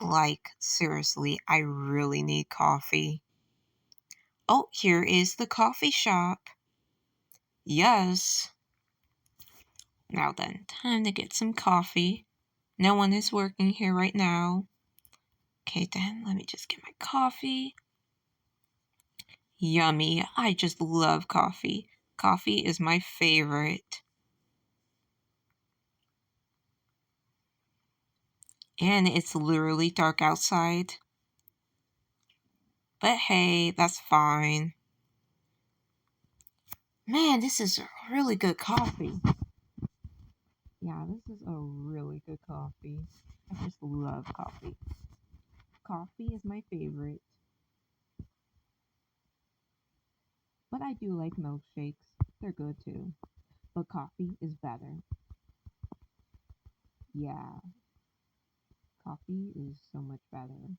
Like, seriously, I really need coffee. Oh, here is the coffee shop. Yes. Now then, time to get some coffee. No one is working here right now. Okay, then, let me just get my coffee. Yummy. I just love coffee. Coffee is my favorite. And it's literally dark outside. But hey, that's fine. Man, this is really good coffee. Yeah, this is a really good coffee. I just love coffee. Coffee is my favorite. But I do like milkshakes. They're good too. But coffee is better. Yeah, coffee is so much better.